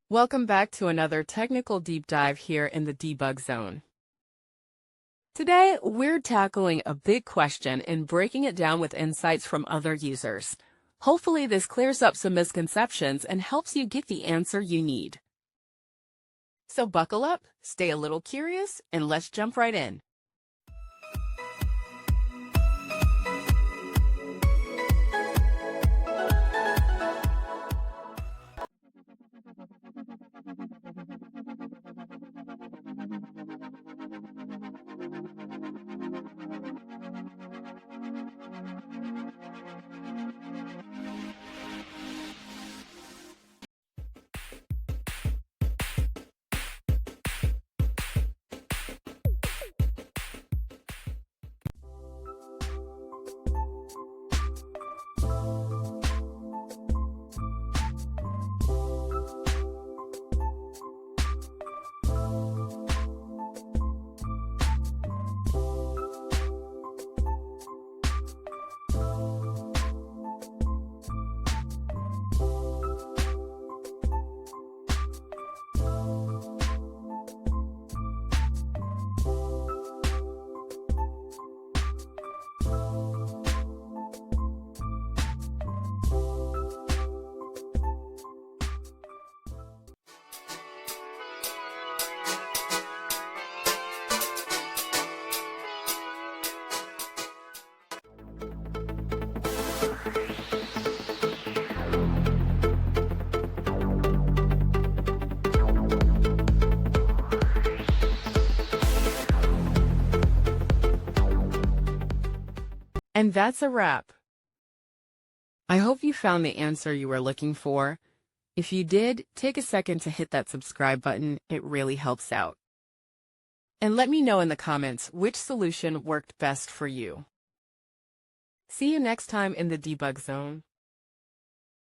Welcome back to another technical deep dive here in the debug zone. Today, we're tackling a big question and breaking it down with insights from other users. Hopefully, this clears up some misconceptions and helps you get the answer you need. So buckle up, stay a little curious, and let's jump right in. And that's a wrap. I hope you found the answer you were looking for. If you did, take a second to hit that subscribe button. It really helps out. And let me know in the comments which solution worked best for you. See you next time in the debug zone.